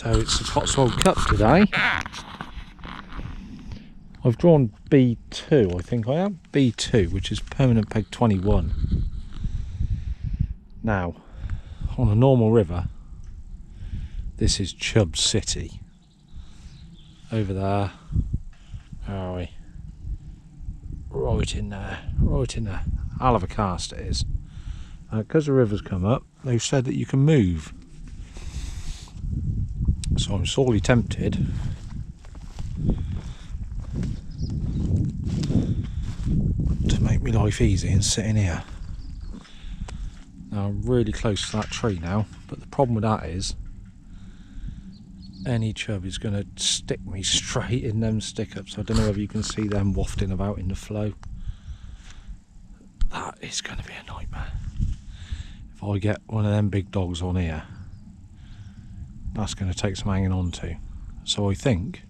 So it's the Cotswold Cup today. I've drawn B2, I think I am. B2, which is permanent peg 21. Now, on a normal river, this is Chubb City. Over there, where are we? Right in there, right in there. Hell of a cast it is. Because the river's come up, they've said that you can move. So I'm sorely tempted to make my life easy and sit in here. Now I'm really close to that tree now, but the problem with that is any chub is going to stick me straight in them stick-ups. I don't know whether you can see them wafting about in the flow. That is going to be a nightmare. If I get one of them big dogs on here, that's going to take some hanging on to. So I think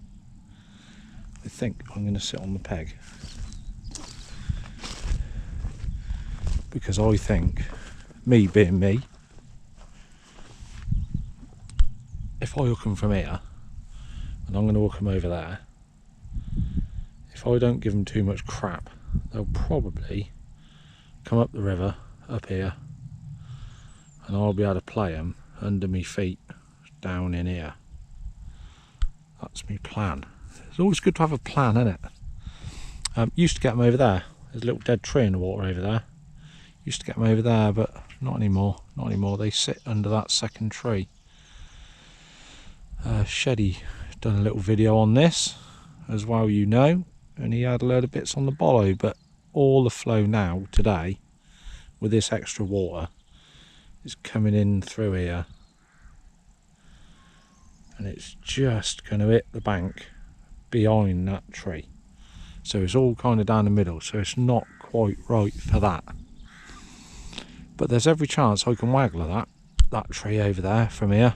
I'm going to sit on the peg, because I think, me being me, if I hook them from here and I'm going to hook them over there, if I don't give them too much crap, they'll probably come up the river up here and I'll be able to play them under my feet down in here. That's my plan. It's always good to have a plan, isn't it? Used to get them over there. There's a little dead tree in the water over there. Used to get them over there, but not anymore. Not anymore. They sit under that second tree. Sheddy done a little video on this as well, you know, and he had a load of bits on the bollo, but all the flow now today with this extra water is coming in through here, and it's just going to hit the bank behind that tree. So it's all kind of down the middle, so it's not quite right for that. But there's every chance I can waggle that tree over there from here.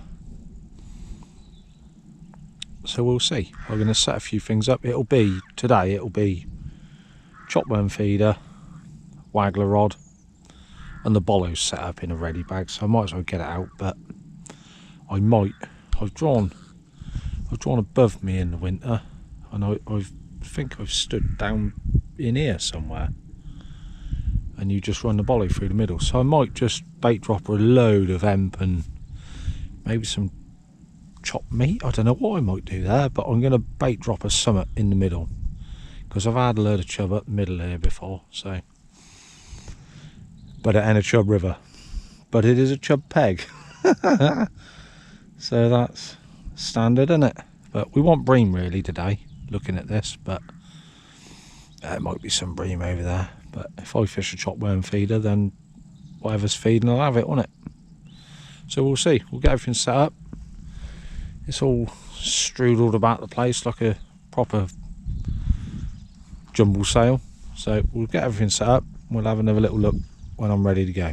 So we'll see. I'm going to set a few things up. Today it'll be chopworm feeder, waggler rod, and the bollo's set up in a ready bag, so I might as well get it out. But I've drawn above me in the winter, and I think I've stood down in here somewhere, and you just run the bollo through the middle. So I might just bait drop a load of hemp and maybe some chopped meat. I don't know what I might do there, but I'm going to bait drop a summit in the middle, because I've had a load of chub up the middle here before. So, but it ain't a chub river, but it is a chub peg. So that's standard, isn't it? But we want bream really today, looking at this, but there might be some bream over there. But if I fish a chopworm feeder, then whatever's feeding I'll have it, won't it? So we'll see. We'll get everything set up. It's all strudelled about the place like a proper jumble sale. So we'll get everything set up. We'll have another little look when I'm ready to go.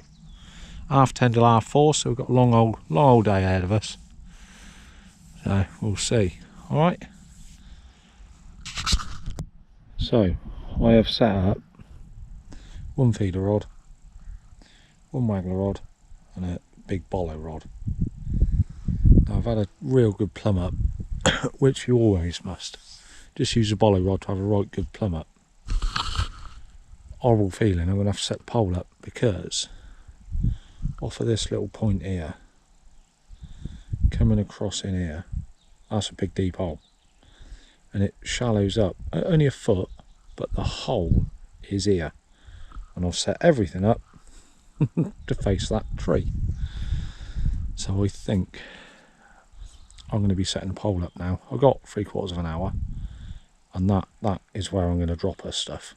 10:30 till 4:30, so we've got a long old day ahead of us. So we'll see. Alright. So I have set up one feeder rod, one waggler rod, and a big bollo rod. Now I've had a real good plumb up, which you always must. Just use a bollo rod to have a right good plumb up. Horrible feeling, I'm going to have to set the pole up, because off of this little point here, coming across in here, that's a big deep hole, and it shallows up only a foot, but the hole is here, and I've set everything up to face that tree. So I think I'm going to be setting the pole up now. I've got 3/4 of an hour, and that is where I'm going to drop her stuff,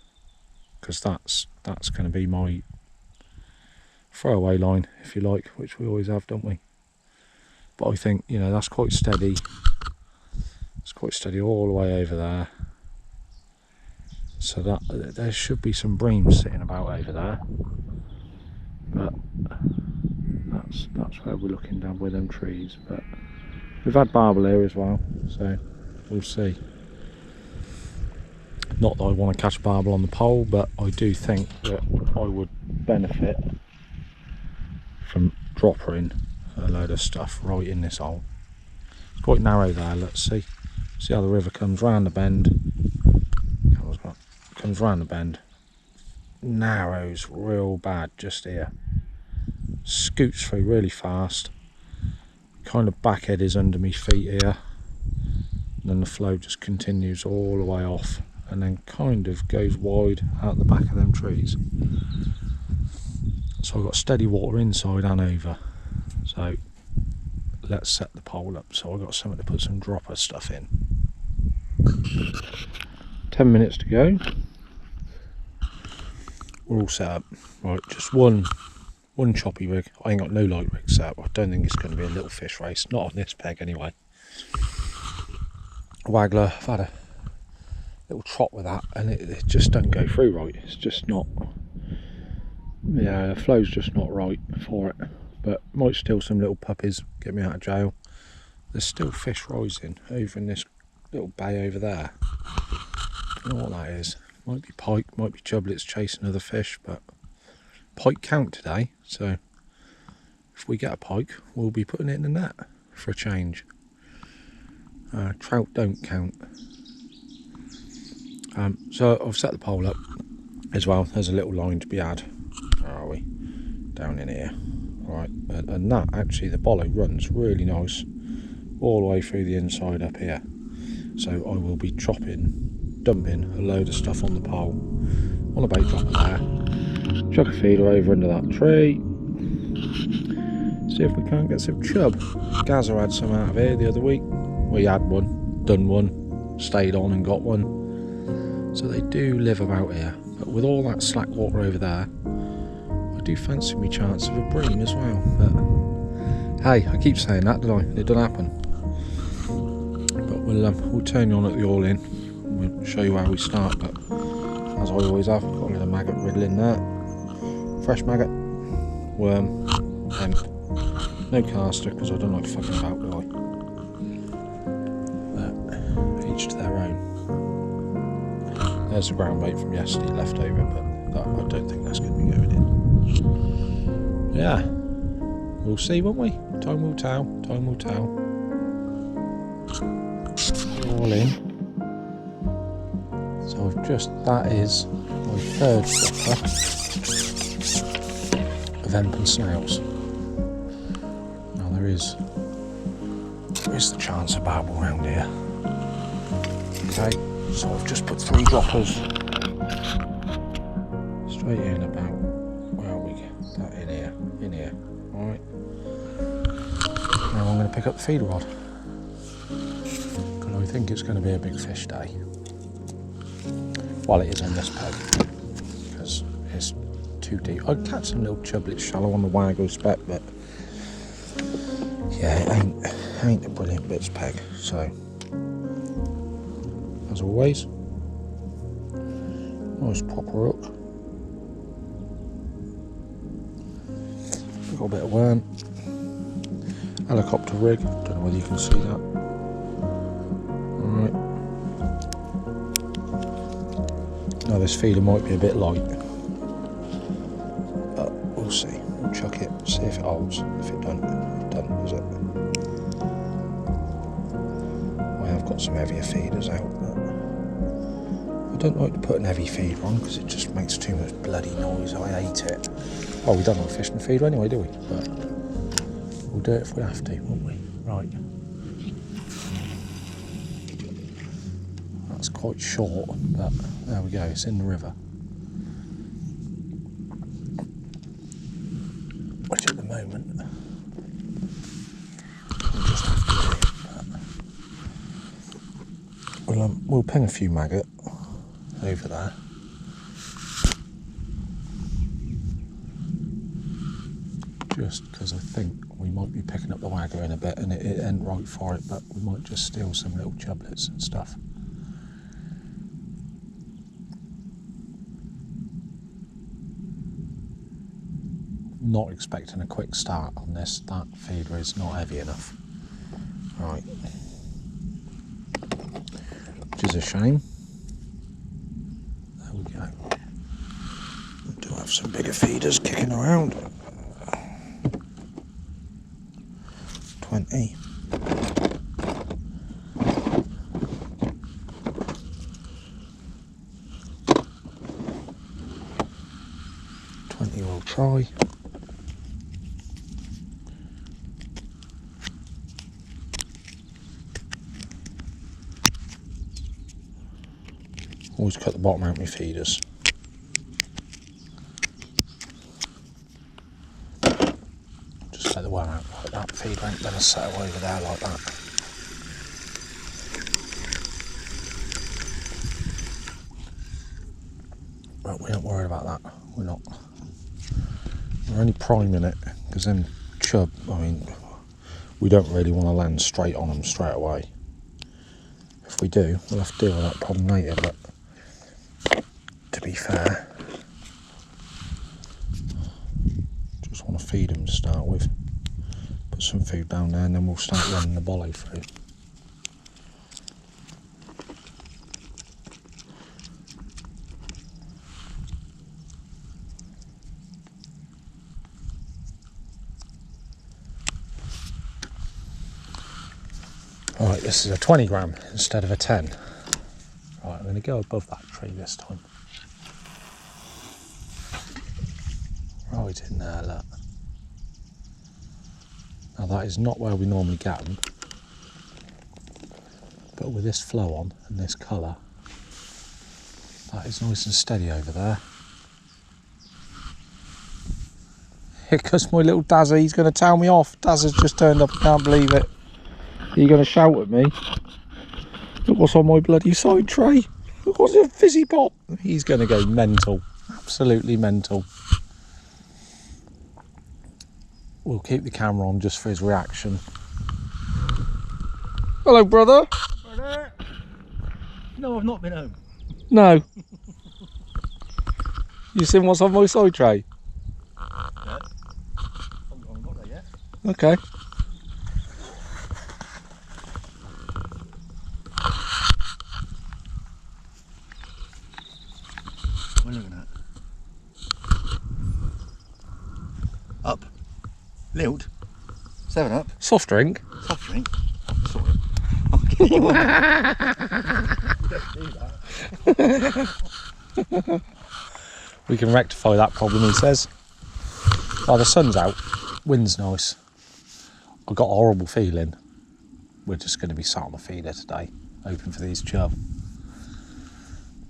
because that's going to be my throwaway line, if you like, which we always have, don't we? But I think, you know, that's quite steady. It's quite steady all the way over there, so that there should be some bream sitting about over there. But that's where we're looking down with them trees. But we've had barbel here as well, so we'll see. Not that I want to catch barbel on the pole, but I do think that I would benefit from dropping a load of stuff right in this hole. It's quite narrow there, let's see. See how the river comes round the bend. Comes round the bend. Narrows real bad just here. Scoots through really fast. Kind of backhead is under my feet here. And then the flow just continues all the way off. And then kind of goes wide out the back of them trees. So I've got steady water inside and over. So let's set the pole up. So I've got something to put some dropper stuff in. 10 minutes to go. We're all set up. Right, just one choppy rig. I ain't got no light rig set up. I don't think it's going to be a little fish race. Not on this peg anyway. Waggler, I've had a little trot with that and it just doesn't go through right. It's just not, yeah, the flow's just not right for it. But might steal some little puppies, get me out of jail. There's still fish rising over in this little bay over there. I don't know what that is. Might be pike, might be chublets chasing other fish, but pike count today, so if we get a pike we'll be putting it in the net for a change. Trout don't count. So I've set the pole up as well. There's a little line to be had. Where are we? Down in here. Alright, and that actually, the bollo runs really nice all the way through the inside up here. So I will be dumping a load of stuff on the pole, on a bait dropper there. Chuck a feeder over under that tree. See if we can't get some chub. Gazza had some out of here the other week. We had one, done one, stayed on and got one. So they do live about here. But with all that slack water over there, I do fancy me chance of a bream as well. But hey, I keep saying that, don't I? It doesn't happen. But we'll turn you on at the all in. We'll show you how we start. But as I always have, got a little maggot riddle in there. Fresh maggot, worm, hemp. No caster because I don't like fucking about, do I? Each to their own. There's the ground bait from yesterday left over, but that, I don't think that's going to be going in. Yeah, we'll see, won't we? Time will tell. Time will tell. All in. So that is my third dropper of hemp and snails. Now there is the chance of babble around here. Okay, so I've just put 3 droppers straight in about, where are we? That in here, alright. Now I'm going to pick up the feeder rod, because I think it's going to be a big fish day. Well, it is on this peg, because it's too deep. I'd catch some little chublets shallow on the waggle spec, but yeah, it ain't a brilliant bits peg, so as always, nice proper hook. Got a bit of worm. Helicopter rig, don't know whether you can see that. Alright. Now this feeder might be a bit light, but we'll see. We'll chuck it, see if it holds. If it doesn't, does it? I have got some heavier feeders out, but I don't like to put an heavy feeder on because it just makes too much bloody noise. I hate it. Well, we don't like fishing feeder anyway, do we? But we'll do it if we have to, won't we? Right. That's quite short, but there we go, it's in the river. Which at the moment, we'll just have to do. We'll ping a few maggot over there. Just because I think we might be picking up the wagger in a bit and it ain't right for it, but we might just steal some little chublets and stuff. Not expecting a quick start on this. That feeder is not heavy enough. Right. Which is a shame. There we go. We do have some bigger feeders kicking around. 20. certainly will try. Always cut the bottom out of my feeders. Just let the worm out like that. Feeder ain't gonna settle over there like that. But we aren't worried about that. We're not. We're only priming it because them chub, I mean, we don't really want to land straight on them straight away. If we do, we'll have to deal with that problem later, but to be fair, just want to feed them to start with. Put some food down there and then we'll start running the bolly through. Right, this is a 20 gram instead of a 10. Right, I'm going to go above that tree this time. Right in there, look. Now that is not where we normally get them. But with this flow on and this colour, that is nice and steady over there. Here comes my little Dazza, he's going to tell me off. Dazza's just turned up, I can't believe it. Are you going to shout at me? Look what's on my bloody side tray. Look what's a fizzy pop. He's going to go mental. Absolutely mental. We'll keep the camera on just for his reaction. Hello, brother. Brother. No, I've not been home. No. You seen what's on my side tray? Yeah. I've not got there yet. Okay. What are you looking at? Up. Lilt. 7 Up. Soft drink. Soft drink. Sorry. I'm kidding. You don't do that. We can rectify that problem, he says. Oh, the sun's out. Wind's nice. I've got a horrible feeling we're just going to be sat on the feeder today, hoping for these chub.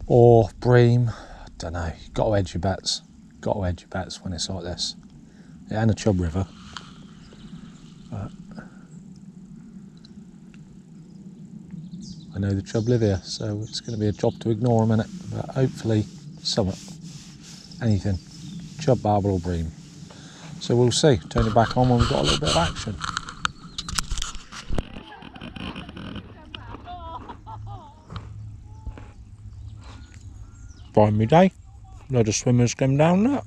Or bream. I don't know. Got to edge your bets. Got to edge your bets when it's like this. It ain't a chub river. But I know the chub live here, so it's going to be a job to ignore a minute. But hopefully, something. Anything. Chub, barbel or bream. So we'll see. Turn it back on when we've got a little bit of action. Prime me day. Load of swimmers come down that.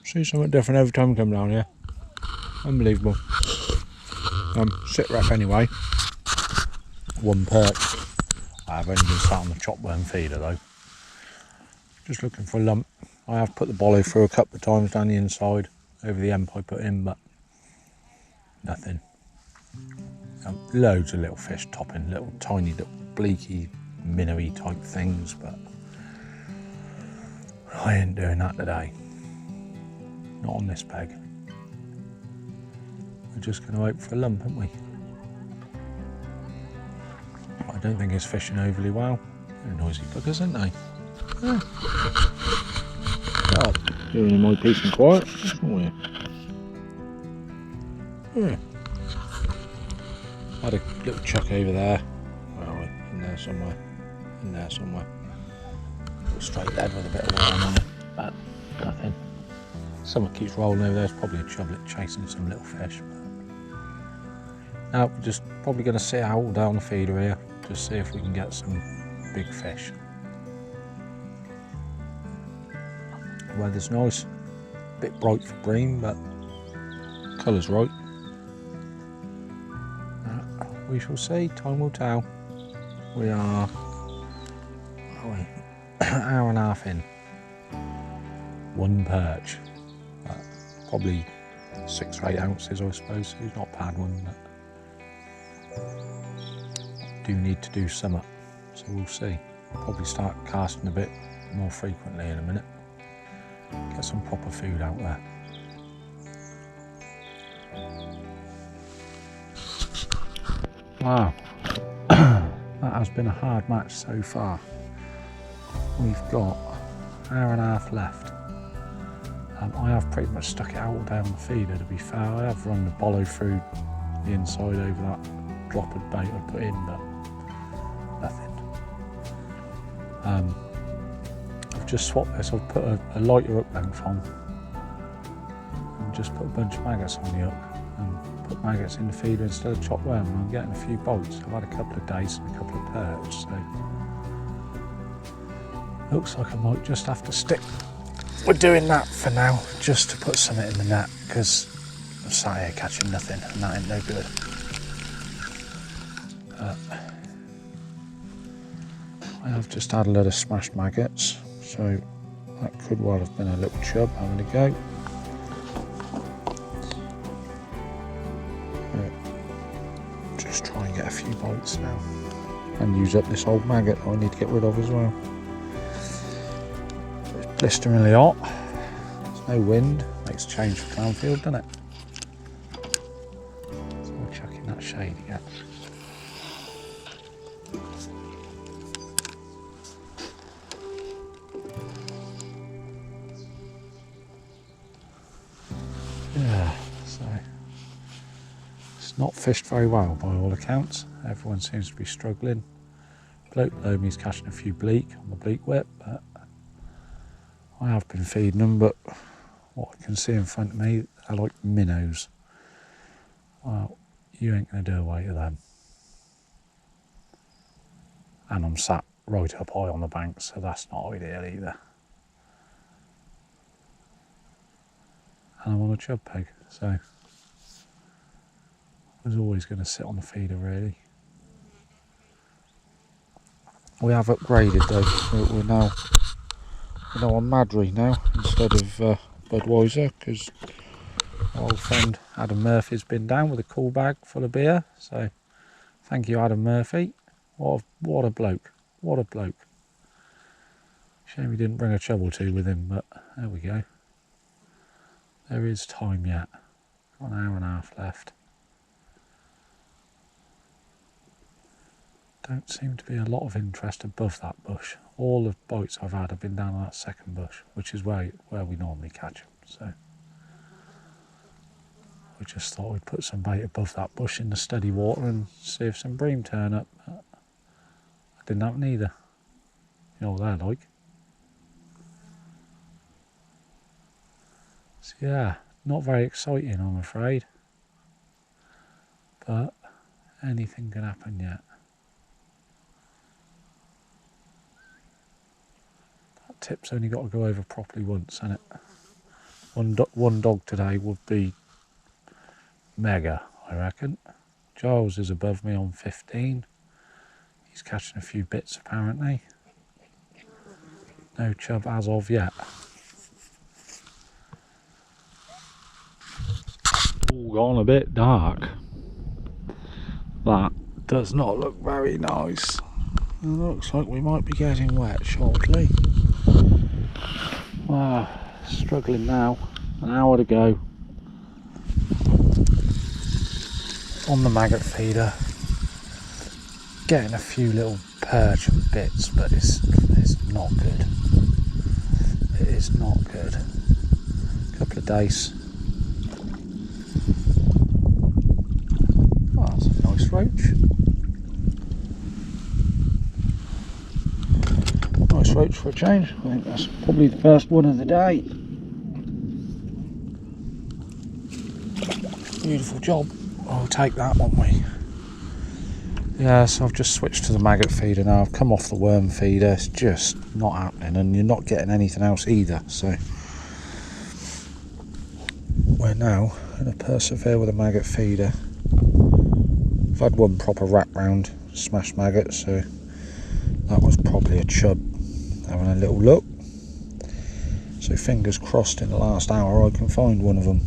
See something different every time we come down here. Unbelievable. Sit rep anyway. One perch. I've only been sat on the chopworm feeder though. Just looking for a lump. I have put the bolly through a couple of times down the inside over the emp I put in, but nothing. Loads of little fish topping, little tiny little bleaky, minnowy type things, but I ain't doing that today. Not on this peg. We're just going to hope for a lump, aren't we? I don't think it's fishing overly well. They're noisy buggers, aren't they? Yeah. God, doing my peace and quiet, aren't we? Yeah. Had a little chuck over there. Where are we? In there somewhere. In there somewhere. A little straight lead with a bit of worm on it, but nothing. Someone keeps rolling over there. It's probably a chublet chasing some little fish. Now we're just probably going to sit out all day on the feeder here, just see if we can get some big fish. The weather's nice, a bit bright for bream, but colour's right. We shall see, time will tell. We are, an hour and a half in. One perch, probably 6 or 8 ounces I suppose, he's not a bad one, but do need to do something, so we'll see. Probably start casting a bit more frequently in a minute. Get some proper food out there. Wow, that has been a hard match so far. We've got an hour and a half left. I have pretty much stuck it out all day on the feeder, to be fair. I have run the bollo through the inside over that drop of bait I put in, but nothing. I've just swapped this. I've put a lighter hook length on and just put a bunch of maggots on the hook and put maggots in the feeder instead of chopped worm, and I'm getting a few bites. I've had a couple of days and a couple of perch, so looks like I might just have to stick with doing that for now, just to put something in the net, because I'm sat here catching nothing and that ain't no good. I have just had a load of smashed maggots, so that could well have been a little chub having a go. Just try and get a few bites now and use up this old maggot that I need to get rid of as well. It's blisteringly hot, there's no wind, makes a change for Clanfield, doesn't it? So we're chucking that shade again. Yeah, so it's not fished very well by all accounts. Everyone seems to be struggling. Bloke below me is catching a few bleak on the bleak whip, but I have been feeding them, but what I can see in front of me are like minnows. Well, you ain't going to do away with them. And I'm sat right up high on the bank, so that's not ideal either. And I'm on a chub peg, so I was always going to sit on the feeder really. We have upgraded though, we're now on Madry now instead of Budweiser, because our old friend Adam Murphy's been down with a cool bag full of beer, so thank you Adam Murphy. What a bloke, what a bloke. Shame we didn't bring a chub or two with him, but there we go. There is time yet. Got an hour and a half left. Don't seem to be a lot of interest above that bush. All the bites I've had have been down on that second bush, which is where we normally catch them. So we just thought we'd put some bait above that bush in the steady water and see if some bream turn up. But that didn't happen either. You know what they're like. So yeah, not very exciting I'm afraid. But anything can happen yet. That tip's only got to go over properly once, hasn't it? One dog today would be mega, I reckon. Giles is above me on 15. He's catching a few bits apparently. No chub as of yet. All gone a bit dark. That does not look very nice. It looks like we might be getting wet shortly. Wow, struggling now. An hour to go. On the maggot feeder. Getting a few little perch and bits, but it's not good. It is not good. Couple of days. Oh, that's a nice roach. Nice roach for a change. I think that's probably the first one of the day. Beautiful job. I'll take that, won't we? Yeah, so I've just switched to the maggot feeder now. I've come off the worm feeder. It's just not happening, and you're not getting anything else either. So we're now going to persevere with a maggot feeder. I've had one proper wrap round smashed maggot, so that was probably a chub having a little look. So fingers crossed in the last hour I can find one of them.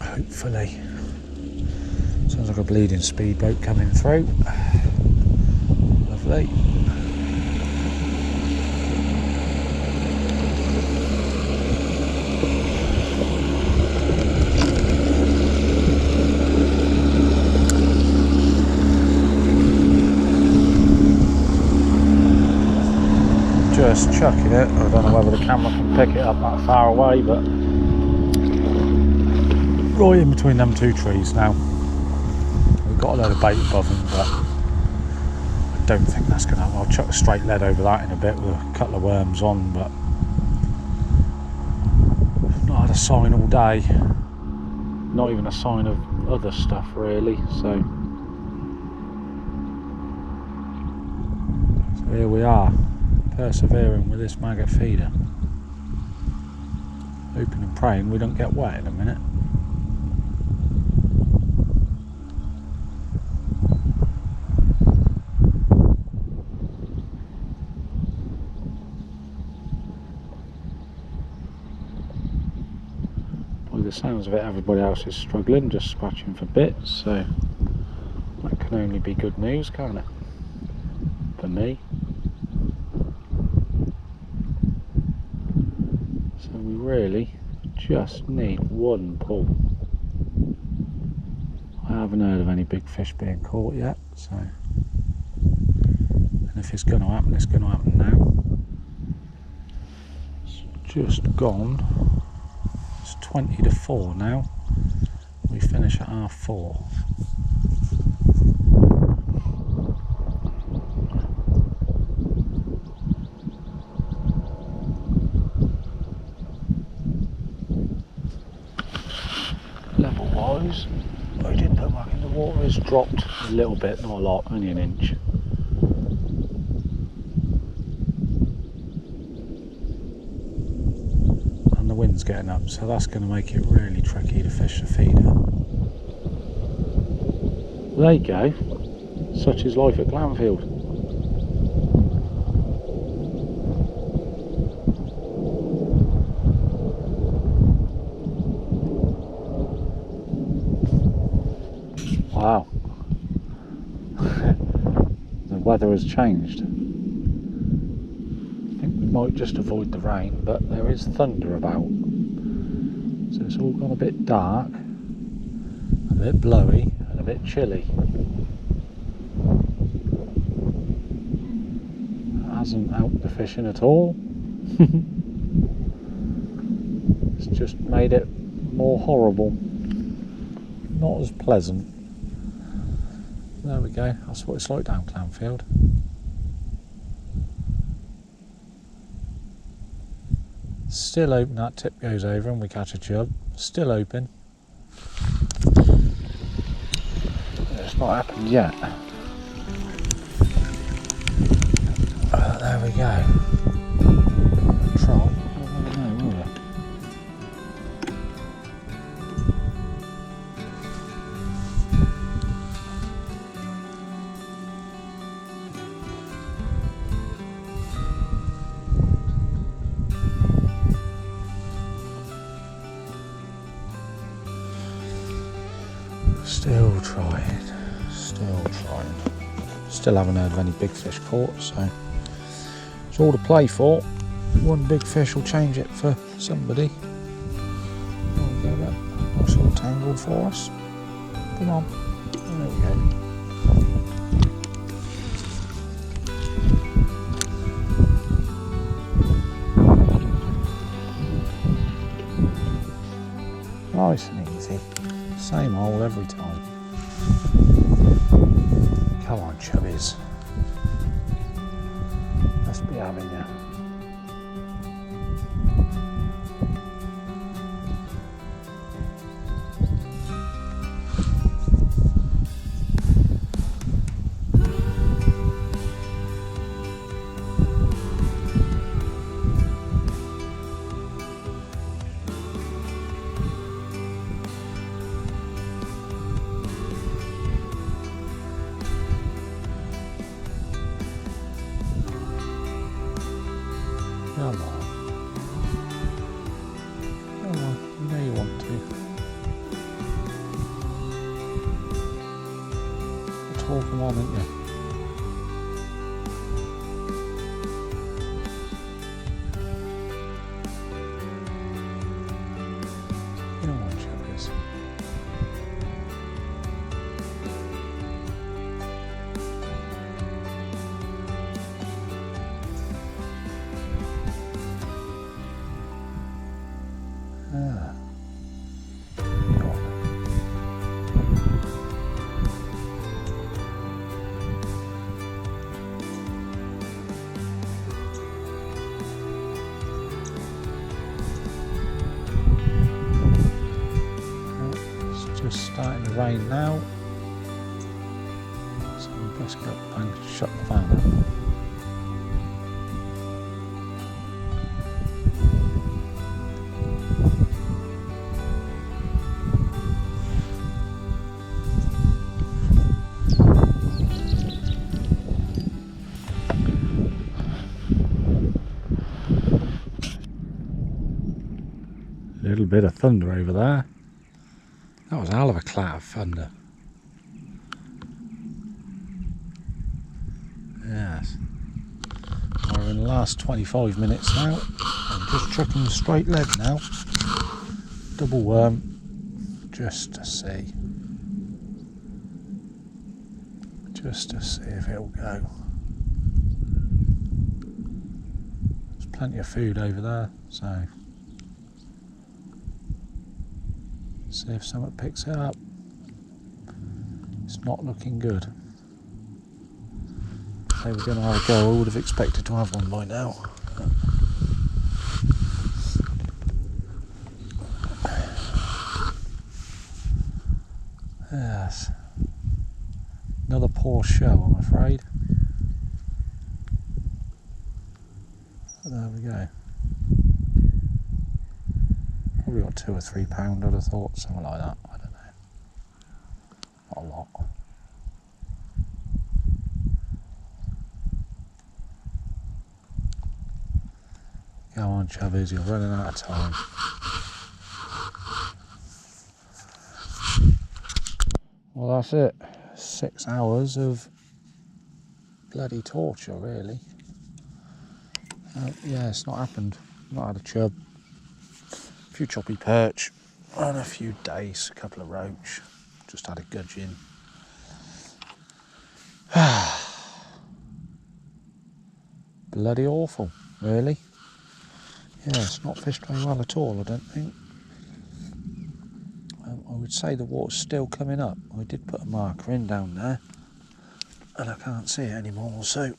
Hopefully. Sounds like a bleeding speedboat coming through. hopefully. Just chucking it. I don't know whether the camera can pick it up that far away, but right in between them two trees now. We've got a load of bait above them, but I don't think that's going to happen. I'll chuck a straight lead over that in a bit with a couple of worms on, but I've not had a sign all day. Not even a sign of other stuff really, so here we are, persevering with this maggot feeder. Hoping and praying we don't get wet in a minute. By the sounds of it, everybody else is struggling, just scratching for bits, so that can only be good news, can't it? For me. So we really just need one pull. I haven't heard of any big fish being caught yet, so, and if it's going to happen, it's going to happen now. It's just gone. It's 20 to 4 now. We finish at 4:30. Level wise, I didn't put back in the water, it's dropped a little bit, not a lot, only an inch. And the wind's getting up, so that's going to make it really tricky to fish the feeder. There you go, such is life at Clanfield. Wow, the weather has changed. I think we might just avoid the rain, but there is thunder about. So it's all gone a bit dark, a bit blowy and a bit chilly. It hasn't helped the fishing at all. It's just made it more horrible. Not as pleasant. There we go, that's what it's like down Clanfield. Still open, that tip goes over and we catch a chub. Still open. It's not happened yet. There we go. Try. No, will we? Still trying. Still haven't heard of any big fish caught, so it's all to play for. One big fish will change it for somebody. We'll get that nice little tangle for us. Come on. There we go. Nice and easy. Same hole every time. Come on, chubbies. Let's be having you. Come on. Come on, you know you want to. You're talking on, aren't you? rain now, so we best get up and shut the van up. A little bit of thunder over there. That was a hell of a cloud of thunder. Yes. We're in the last 25 minutes now. I'm just checking the straight leg now. Double worm, just to see. Just to see if it'll go. There's plenty of food over there, so see if someone picks it up. It's not looking good. If they were going to have a go, I would have expected to have one by now. Yes. Another poor show, I'm afraid. But there we go. Probably got £2 or £3, I'd have thought, something like that. I don't know. Not a lot. Go on, Chubbies, you're running out of time. Well, that's it. 6 hours of bloody torture, really. Yeah, it's not happened. Not had a chub. A few choppy perch, and a few dace, a couple of roach. Just had a gudgeon. Bloody awful, really. Yeah, it's not fished very well at all, I don't think. I would say the water's still coming up. I did put a marker in down there, and I can't see it anymore, so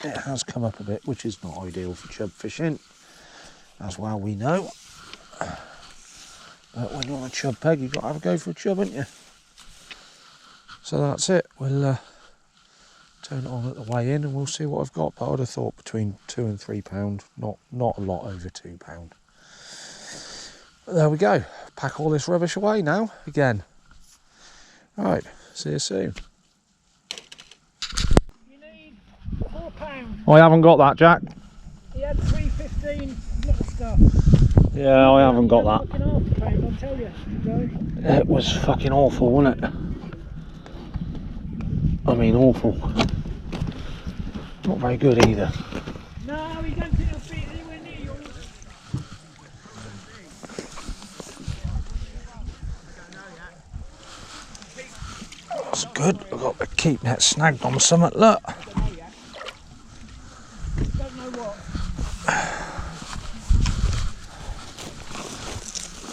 it has come up a bit, which is not ideal for chub fishing, as well we know. But when you're on a chub peg, you've got to have a go for a chub, haven't you? So that's it. We'll turn it on at the way in, and we'll see what I've got. But I'd have thought between £2 and £3, not a lot over £2. But there we go. Pack all this rubbish away now again. Right, see you soon. You need £4. I haven't got that, Jack. He had 3.15 little stuff. Yeah, I haven't got that. Fucking half a pound, I'll tell you. Joe. It was fucking awful, wasn't it? I mean, awful. Not very good either. No, we don't think he'll fit anywhere near yours. That's good. I've got the keep net snagged on something. Look. Don't know what.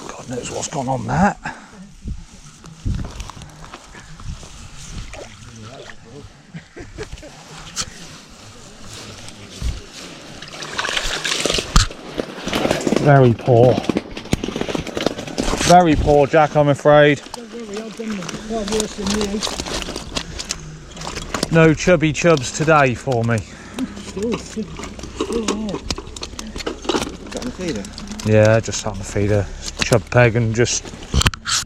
God knows what's gone on there. Very poor. Very poor, Jack, I'm afraid. Don't worry, I've done far worse than you. No chubby chubs today for me. Still hard. Got the feeder? Yeah, just sat on the feeder, chub peg, and just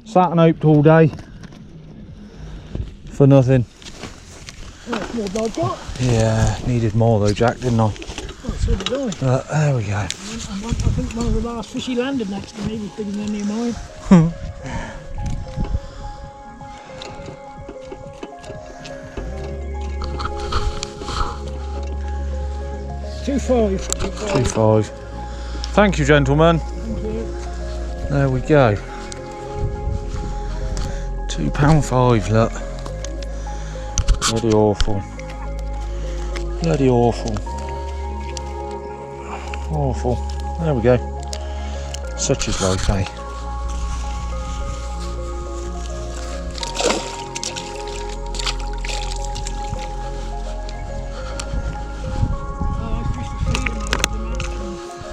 sat and hoped all day for nothing. Well, that's more than I've got. Yeah, needed more though, Jack, didn't I? Well, so did I. There we go. I think one of the last fish he landed next to me was bigger than any of mine. 2.5. 2.5. Thank you, gentlemen. Thank you. There we go. £2.5, look. Bloody awful. Bloody awful. Awful. There we go. Such is life, eh?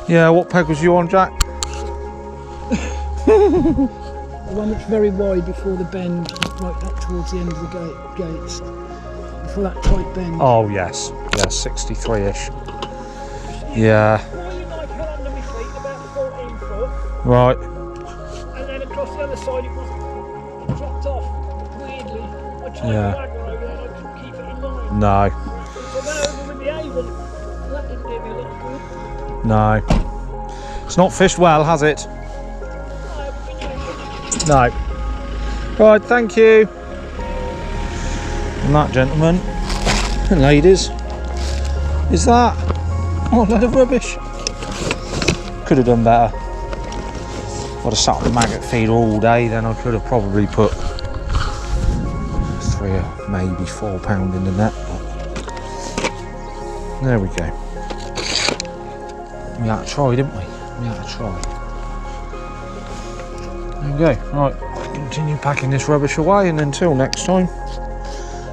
Yeah, what peg was you on, Jack? The one that's very wide before the bend. right up towards the end of the gates, before that tight bend. Oh yes, yeah, 63-ish. Yeah. Boiling like hell under my feet, about 14 foot, Right. and then across the other side it was dropped off weirdly. I tried Yeah. the wagger over there and I couldn't keep it in line. No. So I went over with the Avon, and that didn't do me a lot of good. No. It's not fished well, has it? No. Right, thank you. And that, gentlemen and ladies, is that. Oh, a load of rubbish. Could have done better. I'd have sat on the maggot feeder all day, then I could have probably put 3 or maybe 4 pound in the net. But there we go. We had to try, didn't we? We had to try. There we go. Right, continue packing this rubbish away, and until next time,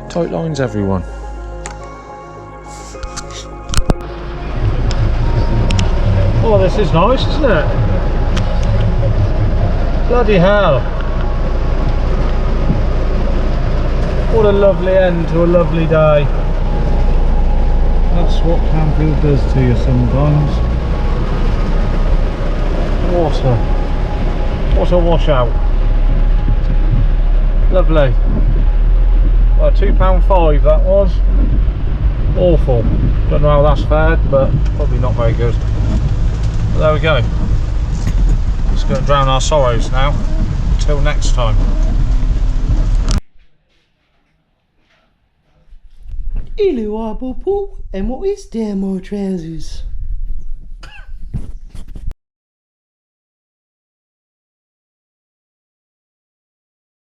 tight lines, everyone. Oh, this is nice, isn't it? Bloody hell. What a lovely end to a lovely day. That's what Clanfield does to you sometimes. What a washout. Lovely. Well, £2.5 that was. Awful. Don't know how that's fared, but probably not very good. But there we go. Let's go and drown our sorrows now. Until next time. Hello, eyeball Paul, and what is down my trousers?